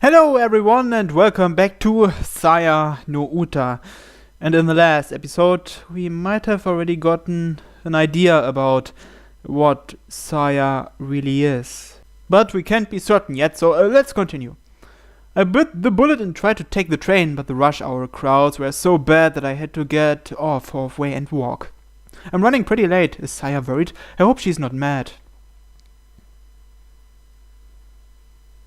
Hello everyone and welcome back to Saya no Uta. And in the last episode we might have already gotten an idea about what Saya really is. But we can't be certain yet, so let's continue. I bit the bullet and tried to take the train, but the rush hour crowds were so bad that I had to get off halfway and walk. I'm running pretty late. Is Saya worried? I hope she's not mad.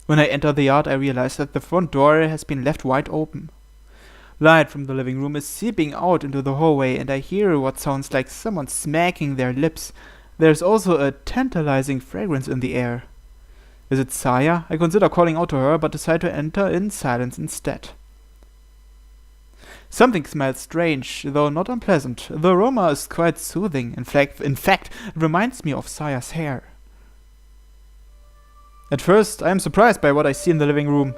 When I enter the yard, I realize that the front door has been left wide open. Light from the living room is seeping out into the hallway, and I hear what sounds like someone smacking their lips. There's also a tantalizing fragrance in the air. Is it Saya? I consider calling out to her, but decide to enter in silence instead. Something smells strange, though not unpleasant. The aroma is quite soothing. In fact, it reminds me of Saya's hair. At first, I am surprised by what I see in the living room.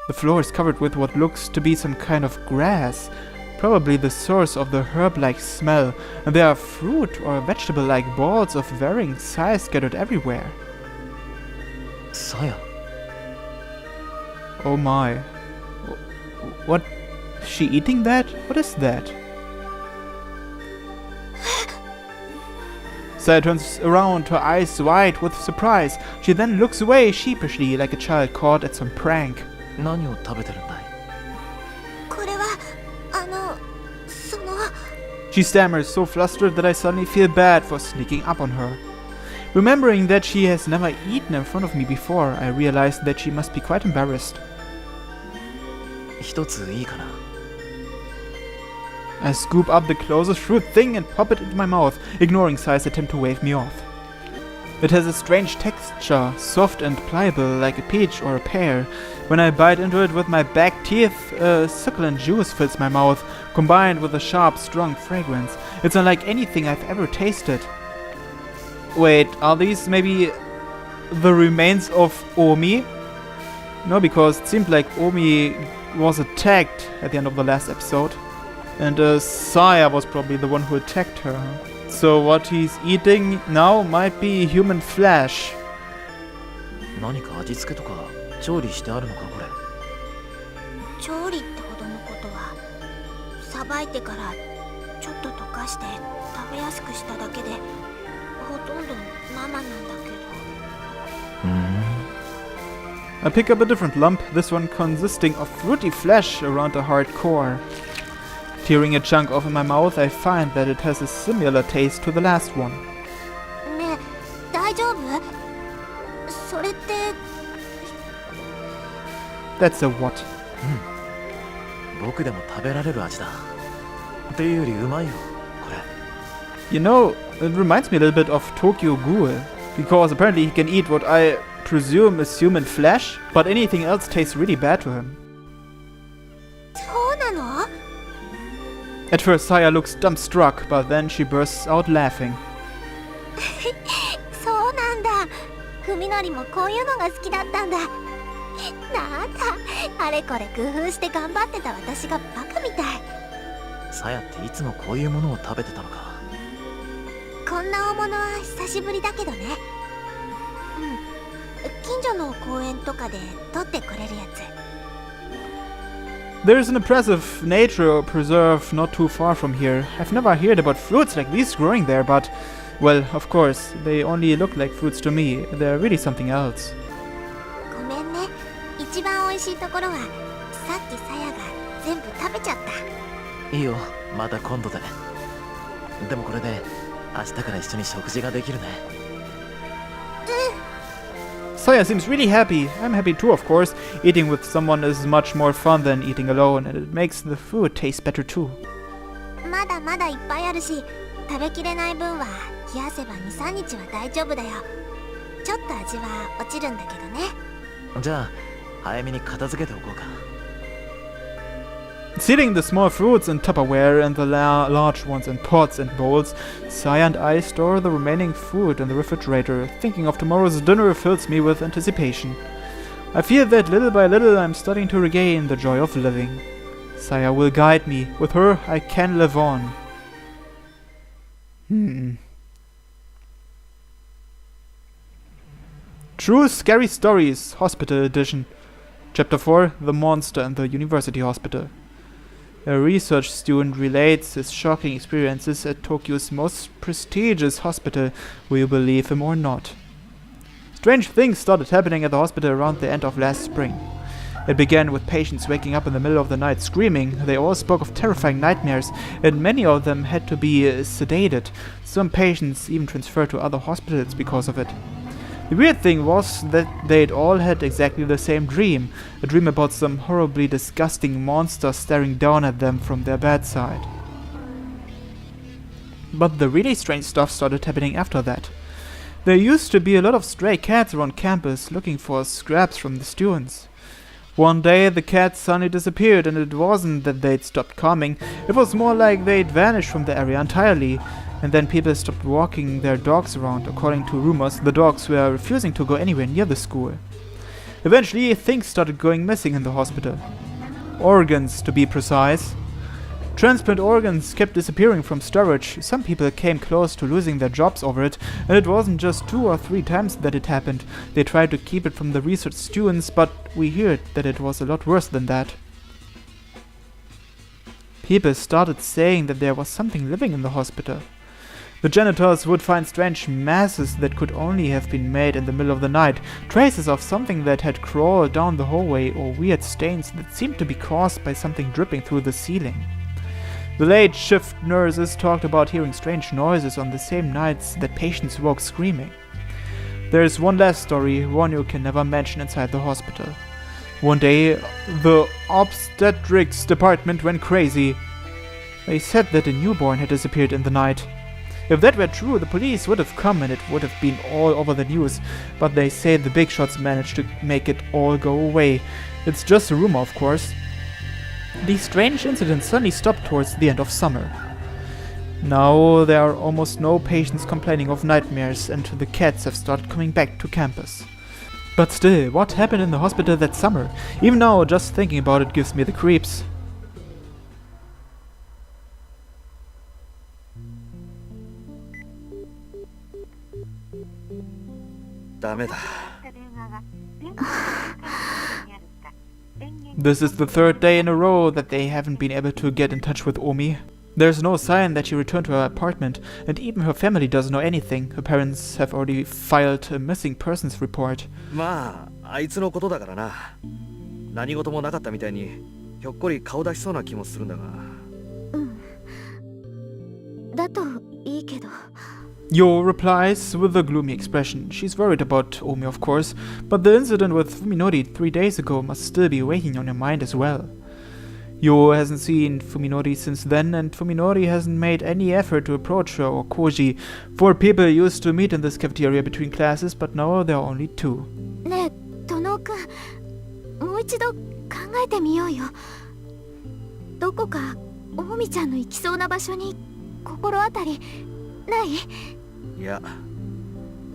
The floor is covered with what looks to be some kind of grass, probably the source of the herb-like smell, and there are fruit or vegetable-like balls of varying size scattered everywhere. Saya. Oh my. What? Is she eating that? What is that? Saya turns around, her eyes wide with surprise. She then looks away sheepishly, like a child caught at some prank. 何を食べてるんだい? She stammers, so flustered that I suddenly feel bad for sneaking up on her. Remembering that she has never eaten in front of me before, I realize that she must be quite embarrassed. 一ついいかな? I scoop up the closest fruit thing and pop it into my mouth, ignoring Saya's attempt to wave me off. It has a strange texture, soft and pliable like a peach or a pear. When I bite into it with my back teeth, a succulent juice fills my mouth, combined with a sharp, strong fragrance. It's unlike anything I've ever tasted. Wait, are these maybe the remains of Omi? No, because it seemed like Omi was attacked at the end of the last episode. And Saya was probably the one who attacked her. So what he's eating now might be human flesh. 何か味付けとか調理してあるのかこれ? 調理ってほどのことは、さばいてからちょっと溶かして食べやすくしただけで、ほとんど生なんだけど。I pick up a different lump, this one consisting of fruity flesh around the hard core. Tearing a chunk off in my mouth, I find that it has a similar taste to the last one. ねえ、大丈夫？それって。That's a what? 僕でも食べられる味だ。っていうよりうまいよ、これ。You know, it reminds me a little bit of Tokyo Ghoul, because apparently he can eat what I presume is human flesh, but anything else tastes really bad to him. そうなの？ At first, Saya looks dumbstruck, but then she bursts out laughing. そうなんだ。Fuminoriもこういうのが好きだったんだ。なんだ、あれこれ工夫して頑張ってた私がバカみたい。さやっていつもこういうものを食べてたのか。こんな大物は久しぶりだけどね。近所の公園とかで取ってくれるやつ。There is an impressive nature preserve not too far from here. I've never heard about fruits like these growing there, but, well, of course, they only look like fruits to me. They're really something else. ごめんね。一番美味しいところは、さっきさやが全部食べちゃった。いいよ、また今度で。でもこれで明日から一緒に食事ができるね。Saya seems really happy. I'm happy too, of course. Eating with someone is much more fun than eating alone, and it makes the food taste better too. まだまだいっぱいあるし、食べきれない分は冷やせば 2,3 日は大丈夫だよ。ちょっと味は落ちるんだけどね。じゃあ早めに片付けておこうか。Sealing the small fruits in Tupperware and the large ones in pots and bowls, Saya and I store the remaining food in the refrigerator. Thinking of tomorrow's dinner fills me with anticipation. I feel that little by little I'm starting to regain the joy of living. Saya will guide me. With her, I can live on. True Scary Stories, Hospital Edition. Chapter 4: The Monster in the University Hospital. A research student relates his shocking experiences at Tokyo's most prestigious hospital, will you believe him or not. Strange things started happening at the hospital around the end of last spring. It began with patients waking up in the middle of the night screaming. They all spoke of terrifying nightmares, and many of them had to be sedated. Some patients even transferred to other hospitals because of it. The weird thing was that they'd all had exactly the same dream, a dream about some horribly disgusting monster staring down at them from their bedside. But the really strange stuff started happening after that. There used to be a lot of stray cats around campus looking for scraps from the students. One day the cats suddenly disappeared, and it wasn't that they'd stopped coming, it was more like they'd vanished from the area entirely, and then people stopped walking their dogs around. According to rumors, the dogs were refusing to go anywhere near the school. Eventually, things started going missing in the hospital. Organs, to be precise. Transplant organs kept disappearing from storage. Some people came close to losing their jobs over it, and it wasn't just 2 or 3 times that it happened. They tried to keep it from the research students, but we heard that it was a lot worse than that. People started saying that there was something living in the hospital. The janitors would find strange masses that could only have been made in the middle of the night, traces of something that had crawled down the hallway, or weird stains that seemed to be caused by something dripping through the ceiling. The late shift nurses talked about hearing strange noises on the same nights that patients woke screaming. There is one last story, one you can never mention inside the hospital. One day, the obstetrics department went crazy. They said that a newborn had disappeared in the night. If that were true, the police would have come and it would have been all over the news, but they say the big shots managed to make it all go away. It's just a rumor, of course. These strange incidents suddenly stopped towards the end of summer. Now there are almost no patients complaining of nightmares, and the cats have started coming back to campus. But still, what happened in the hospital that summer? Even now, just thinking about it gives me the creeps. This is the 3rd day in a row that they haven't been able to get in touch with Omi. There's no sign that she returned to her apartment, and even her family doesn't know anything. Her parents have already filed a missing persons report. まあ、あいつのことだからな。何事もなかったみたいに、ひょっこり顔出しそうな気もするんだが。だといいけど。Yo replies with a gloomy expression. She's worried about Omi, of course, but the incident with Fuminori 3 days ago must still be weighing on her mind as well. Yo hasn't seen Fuminori since then, and Fuminori hasn't made any effort to approach her or Koji. 4 people used to meet in this cafeteria between classes, but now there are only 2. ねえ、殿くん、もう一度考えてみようよ。どこかおみちゃんの行きそうな場所に心当たりない？いや、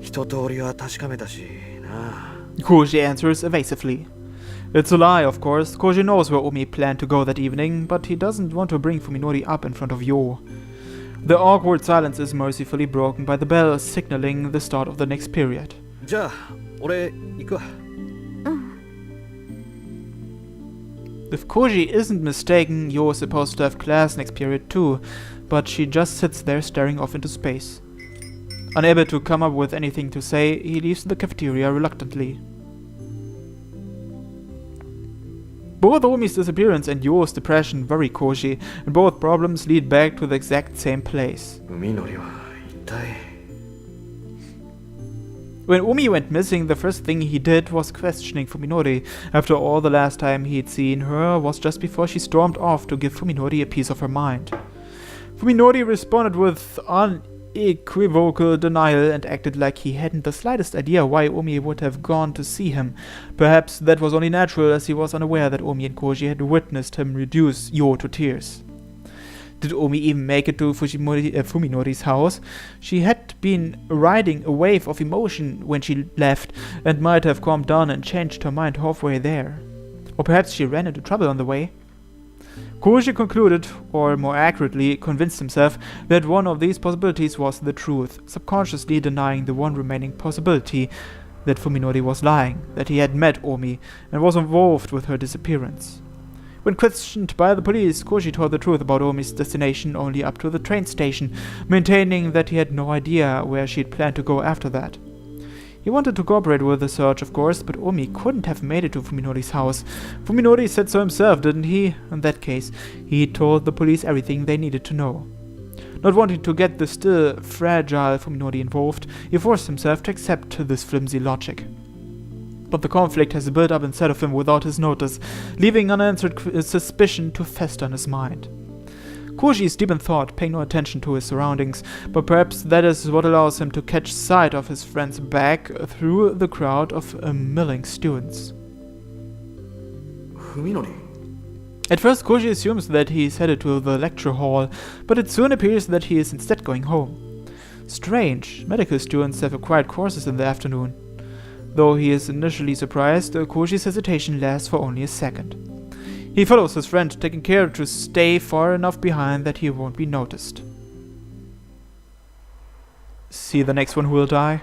一通りは確かめたしな。Koji answers evasively. It's a lie, of course. Koji knows where Omi planned to go that evening, but he doesn't want to bring Fuminori up in front of Yo. The awkward silence is mercifully broken by the bell signaling the start of the next period. じゃあ、俺行くわ。If Koji isn't mistaken, Yo is supposed to have class next period too, but she just sits there staring off into space. Unable to come up with anything to say, he leaves the cafeteria reluctantly. Both Omi's disappearance and Yo's depression worry Koji, and both problems lead back to the exact same place. Fuminoriは一体。When Omi went missing, the first thing he did was questioning Fuminori. After all, the last time he'd seen her was just before she stormed off to give Fuminori a piece of her mind. Fuminori responded with unequivocal denial and acted like he hadn't the slightest idea why Omi would have gone to see him. Perhaps that was only natural, as he was unaware that Omi and Koji had witnessed him reduce Yo to tears. Did Omi even make it to Fuminori's house? She had been riding a wave of emotion when she left, and might have calmed down and changed her mind halfway there. Or perhaps she ran into trouble on the way. Koji concluded, or more accurately, convinced himself, that one of these possibilities was the truth, subconsciously denying the one remaining possibility, that Fuminori was lying, that he had met Omi and was involved with her disappearance. When questioned by the police, Koji told the truth about Omi's destination only up to the train station, maintaining that he had no idea where she had planned to go after that. He wanted to cooperate with the search, of course, but Omi couldn't have made it to Fuminori's house. Fuminori said so himself, didn't he? In that case, he told the police everything they needed to know. Not wanting to get the still fragile Fuminori involved, he forced himself to accept this flimsy logic. But the conflict has built up inside of him without his notice, leaving unanswered suspicion to fester in his mind. Koji is deep in thought, paying no attention to his surroundings, but perhaps that is what allows him to catch sight of his friend's back through the crowd of milling students. Fuminori? At first, Koji assumes that he is headed to the lecture hall, but it soon appears that he is instead going home. Strange, medical students have required courses in the afternoon. Though he is initially surprised, Koji's hesitation lasts for only a second. He follows his friend, taking care to stay far enough behind that he won't be noticed. See the next one who will die?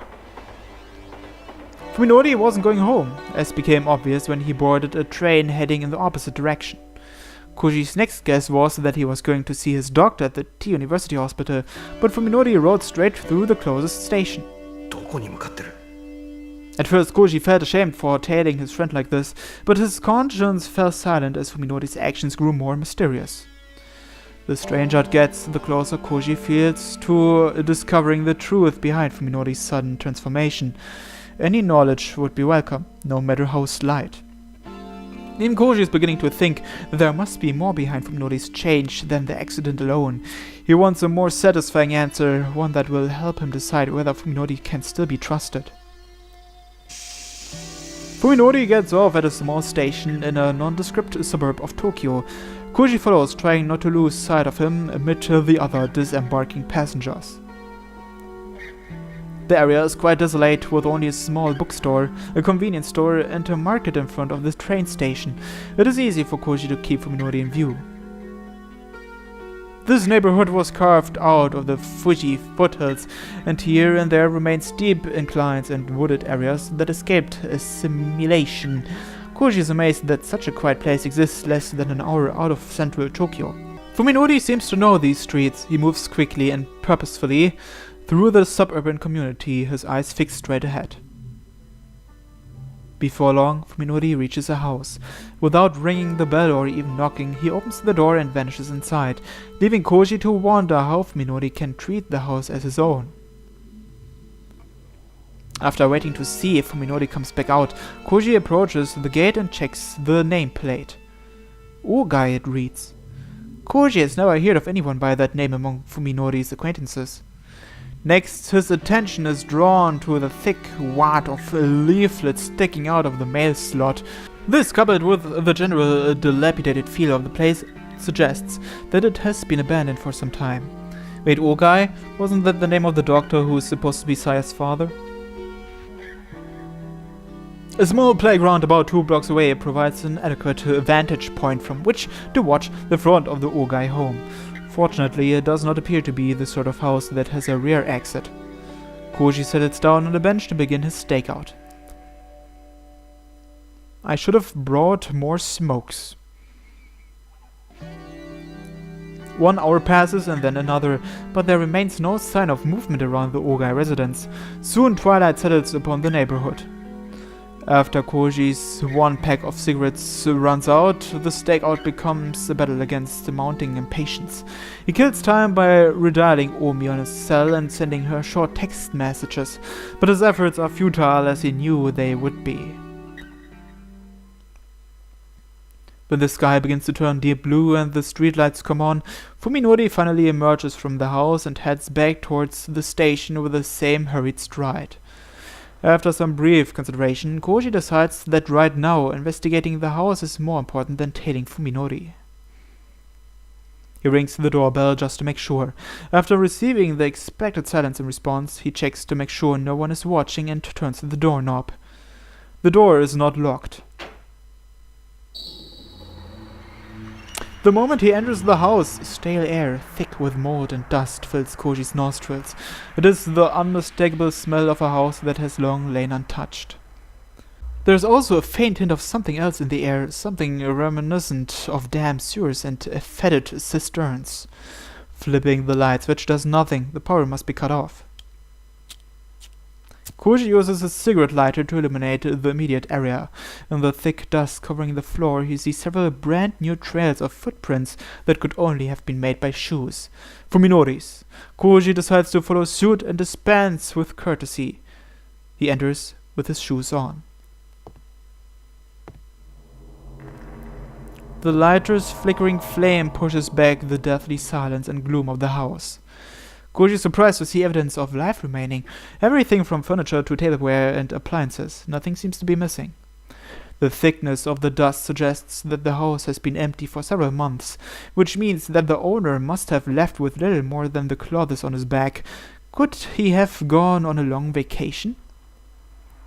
Fuminori wasn't going home, as became obvious when he boarded a train heading in the opposite direction. Koji's next guess was that he was going to see his doctor at the T University Hospital, but Fuminori rode straight through the closest station. どこに向かってる? At first, Koji felt ashamed for tailing his friend like this, but his conscience fell silent as Fuminori's actions grew more mysterious. The stranger it gets, the closer Koji feels to discovering the truth behind Fuminori's sudden transformation. Any knowledge would be welcome, no matter how slight. Even Koji is beginning to think that there must be more behind Fuminori's change than the accident alone. He wants a more satisfying answer, one that will help him decide whether Fuminori can still be trusted. Fuminori gets off at a small station in a nondescript suburb of Tokyo. Koji follows, trying not to lose sight of him amid the other disembarking passengers. The area is quite desolate, with only a small bookstore, a convenience store, and a market in front of the train station. It is easy for Koji to keep Fuminori in view. This neighborhood was carved out of the Fuji foothills, and here and there remain steep inclines and wooded areas that escaped assimilation. Koji is amazed that such a quiet place exists less than an hour out of central Tokyo. Fuminori seems to know these streets. He moves quickly and purposefully through the suburban community, his eyes fixed straight ahead. Before long, Fuminori reaches a house. Without ringing the bell or even knocking, he opens the door and vanishes inside, leaving Koji to wonder how Fuminori can treat the house as his own. After waiting to see if Fuminori comes back out, Koji approaches the gate and checks the nameplate. Ogai, it reads. Koji has never heard of anyone by that name among Fuminori's acquaintances. Next, his attention is drawn to the thick wad of leaflets sticking out of the mail slot. This, coupled with the general dilapidated feel of the place, suggests that it has been abandoned for some time. Wait, Ogai? Wasn't that the name of the doctor who is supposed to be Saya's father? A small playground about 2 blocks away provides an adequate vantage point from which to watch the front of the Ogai home. Fortunately, it does not appear to be the sort of house that has a rear exit. Koji settles down on a bench to begin his stakeout. I should have brought more smokes. 1 hour passes and then another, but there remains no sign of movement around the Ogai residence. Soon twilight settles upon the neighborhood. After Koji's 1 pack of cigarettes runs out, the stakeout becomes a battle against the mounting impatience. He kills time by redialing Omi on his cell and sending her short text messages, but his efforts are futile as he knew they would be. When the sky begins to turn deep blue and the streetlights come on, Fuminori finally emerges from the house and heads back towards the station with the same hurried stride. After some brief consideration, Koji decides that right now investigating the house is more important than tailing Fuminori. He rings the doorbell just to make sure. After receiving the expected silence in response, he checks to make sure no one is watching and turns the doorknob. The door is not locked. The moment he enters the house, stale air, thick with mold and dust, fills Koji's nostrils. It is the unmistakable smell of a house that has long lain untouched. There is also a faint hint of something else in the air, something reminiscent of damp sewers and fetid cisterns. Flipping the light switch does nothing. The power must be cut off. Koji uses a cigarette lighter to illuminate the immediate area. In the thick dust covering the floor, he sees several brand new trails of footprints that could only have been made by shoes. Fuminori's. Koji decides to follow suit and dispense with courtesy. He enters with his shoes on. The lighter's flickering flame pushes back the deathly silence and gloom of the house. Koji is surprised to see evidence of life remaining. Everything from furniture to tableware and appliances. Nothing seems to be missing. The thickness of the dust suggests that the house has been empty for several months, which means that the owner must have left with little more than the clothes on his back. Could he have gone on a long vacation?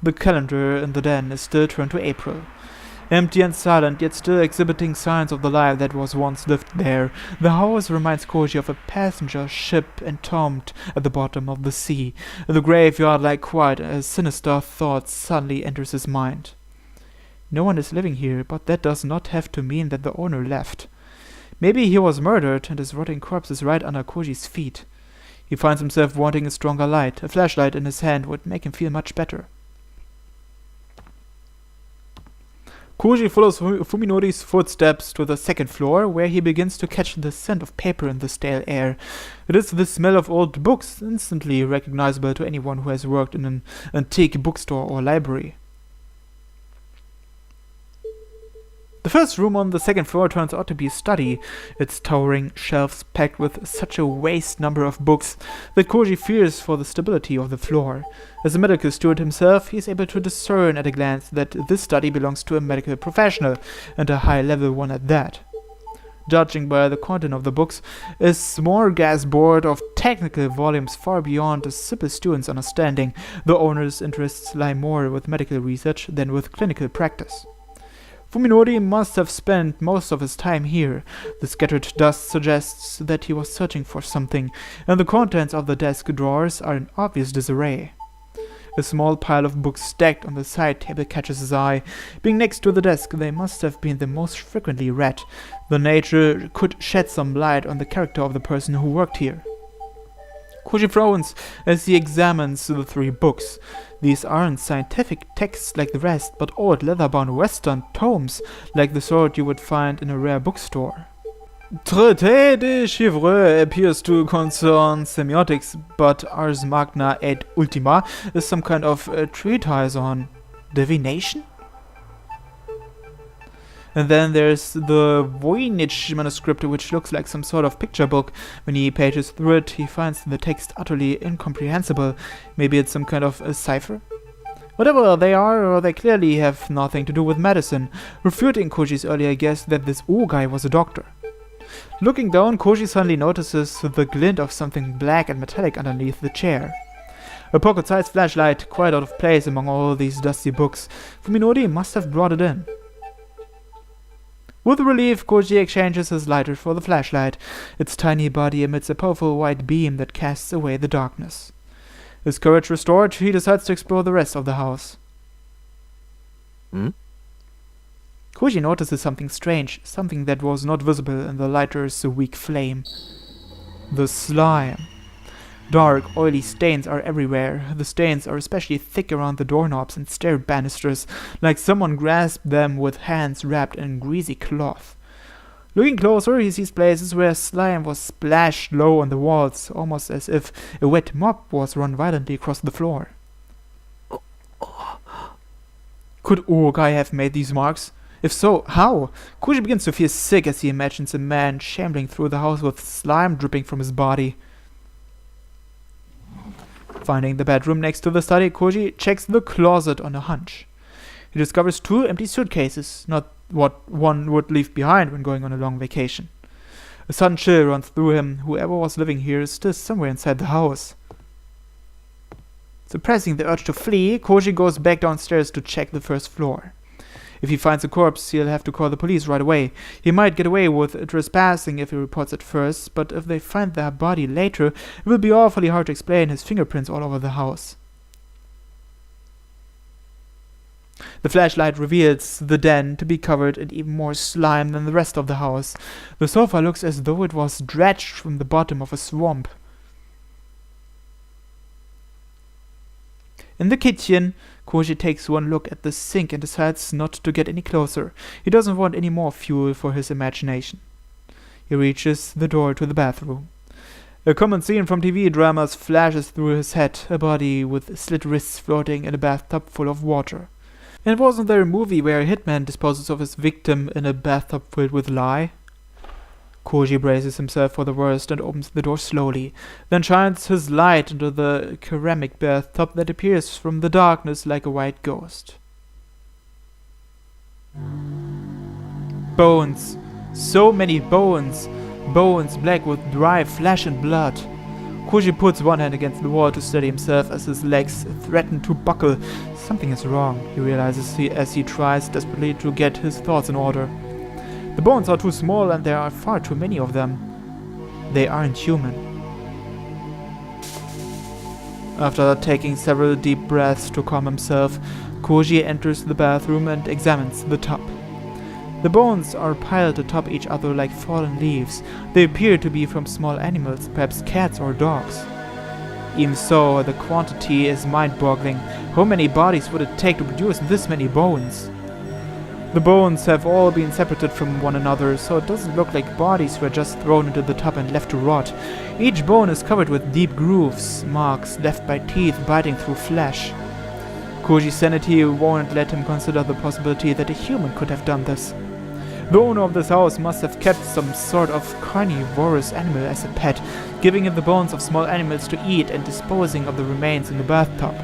The calendar in the den is still turned to April. Empty and silent, yet still exhibiting signs of the life that was once lived there. The house reminds Koji of a passenger ship entombed at the bottom of the sea. The graveyard like quiet, a sinister thought suddenly enters his mind. No one is living here, but that does not have to mean that the owner left. Maybe he was murdered and his rotting corpse is right under Koji's feet. He finds himself wanting a stronger light. A flashlight in his hand would make him feel much better. Koji follows Fuminori's footsteps to the second floor, where he begins to catch the scent of paper in the stale air. It is the smell of old books, instantly recognizable to anyone who has worked in an antique bookstore or library. The first room on the second floor turns out to be a study, its towering shelves packed with such a vast number of books that Koji fears for the stability of the floor. As a medical student himself, he is able to discern at a glance that this study belongs to a medical professional, and a high-level one at that. Judging by the content of the books, a smorgasbord of technical volumes far beyond a simple student's understanding, the owner's interests lie more with medical research than with clinical practice. Fuminori must have spent most of his time here. The scattered dust suggests that he was searching for something, and the contents of the desk drawers are in obvious disarray. A small pile of books stacked on the side table catches his eye. Being next to the desk, they must have been the most frequently read. The nature could shed some light on the character of the person who worked here. Koji frowns as he examines the three books. These aren't scientific texts like the rest, but old leather-bound Western tomes, like the sort you would find in a rare bookstore. Traité de Chivreux appears to concern semiotics, but Ars Magna et Ultima is some kind of treatise on divination? And then there's the Voynich manuscript, which looks like some sort of picture book. When he pages through it, he finds the text utterly incomprehensible. Maybe it's some kind of a cipher? Whatever they are, they clearly have nothing to do with medicine, refuting Koji's earlier guess that this guy was a doctor. Looking down, Koji suddenly notices the glint of something black and metallic underneath the chair. A pocket-sized flashlight, quite out of place among all these dusty books. Fuminori must have brought it in. With relief, Koji exchanges his lighter for the flashlight. Its tiny body emits a powerful white beam that casts away the darkness. His courage restored, he decides to explore the rest of the house. Koji notices something strange, something that was not visible in the lighter's weak flame. The slime. Dark, oily stains are everywhere. The stains are especially thick around the doorknobs and stair banisters, like someone grasped them with hands wrapped in greasy cloth. Looking closer, he sees places where slime was splashed low on the walls, almost as if a wet mop was run violently across the floor. Could Urukai have made these marks? If so, how? Koji begins to feel sick as he imagines a man shambling through the house with slime dripping from his body. Finding the bedroom next to the study, Koji checks the closet on a hunch. He discovers 2 empty suitcases, not what one would leave behind when going on a long vacation. A sudden chill runs through him. Whoever was living here is still somewhere inside the house. Suppressing the urge to flee, Koji goes back downstairs to check the first floor. If he finds a corpse, he'll have to call the police right away. He might get away with trespassing if he reports it first, but if they find their body later, it will be awfully hard to explain his fingerprints all over the house. The flashlight reveals the den to be covered in even more slime than the rest of the house. The sofa looks as though it was dredged from the bottom of a swamp. In the kitchen, Koji takes one look at the sink and decides not to get any closer. He doesn't want any more fuel for his imagination. He reaches the door to the bathroom. A common scene from TV dramas flashes through his head, a body with slit wrists floating in a bathtub full of water. And wasn't there a movie where a hitman disposes of his victim in a bathtub filled with lye? Koji braces himself for the worst and opens the door slowly, then shines his light into the ceramic bathtub that appears from the darkness like a white ghost. Bones. So many bones. Bones black with dry flesh and blood. Koji puts one hand against the wall to steady himself as his legs threaten to buckle. Something is wrong, he realizes as he tries desperately to get his thoughts in order. The bones are too small and there are far too many of them. They aren't human. After taking several deep breaths to calm himself, Koji enters the bathroom and examines the tub. The bones are piled atop each other like fallen leaves. They appear to be from small animals, perhaps cats or dogs. Even so, the quantity is mind-boggling. How many bodies would it take to produce this many bones? The bones have all been separated from one another, so it doesn't look like bodies were just thrown into the tub and left to rot. Each bone is covered with deep grooves, marks left by teeth biting through flesh. Koji's sanity won't let him consider the possibility that a human could have done this. The owner of this house must have kept some sort of carnivorous animal as a pet, giving him the bones of small animals to eat and disposing of the remains in the bathtub.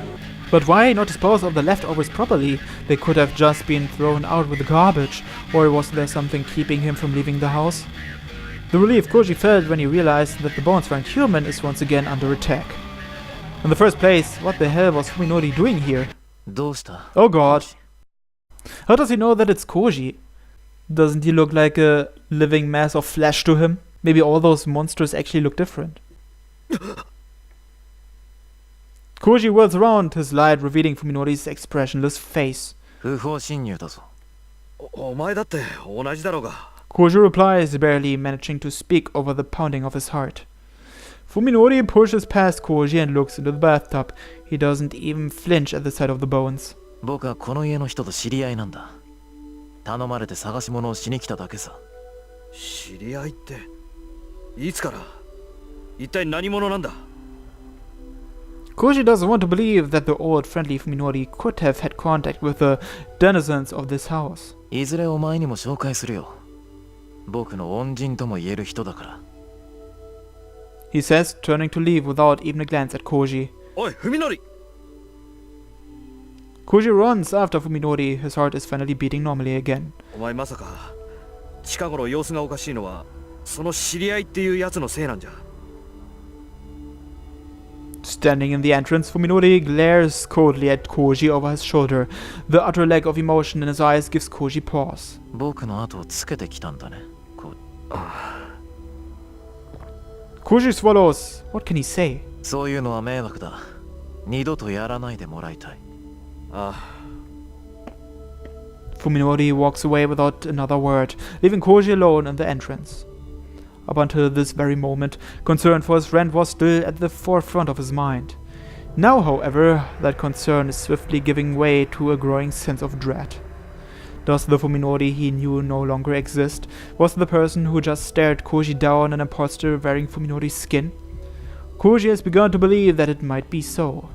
But why not dispose of the leftovers properly? They could have just been thrown out with the garbage, or was there something keeping him from leaving the house? The relief Koji felt when he realized that the bones weren't human is once again under attack. In the first place, what the hell was Fuminori doing here? Oh god. How does he know that it's Koji? Doesn't he look like a living mass of flesh to him? Maybe all those monsters actually look different. Koji whirls around, his light revealing Fuminori's expressionless face. Koji replies, barely managing to speak over the pounding of his heart. Fuminori pushes past Koji and looks into the bathtub. He doesn't even flinch at the sight of the bones. 僕はこの家の人と知り合いなんだ。頼まれて探し物をしに来ただけさ。知り合いって、いつから？一体何者なんだ？ Koji doesn't want to believe that the old friendly Fuminori could have had contact with the denizens of this house. いずれお前にも紹介するよ。僕の恩人とも言える人だから。He says, turning to leave without even a glance at Koji. おい、Fuminori! Koji runs after Fuminori. His heart is finally beating normally again. お前まさか近頃様子がおかしいのはその知り合いっていうやつのせいなんじゃ。 Standing in the entrance, Fuminori glares coldly at Koji over his shoulder. The utter lack of emotion in his eyes gives Koji pause. 僕の後をつけてきたんだね。Koji swallows. What can he say? そういうのは迷惑だ。二度とやらないでもらいたい。Fuminori walks away without another word, leaving Koji alone in the entrance. Up until this very moment, concern for his friend was still at the forefront of his mind. Now, however, that concern is swiftly giving way to a growing sense of dread. Does the Fuminori he knew no longer exist? Was the person who just stared Koji down an imposter wearing Fuminori's skin? Koji has begun to believe that it might be so.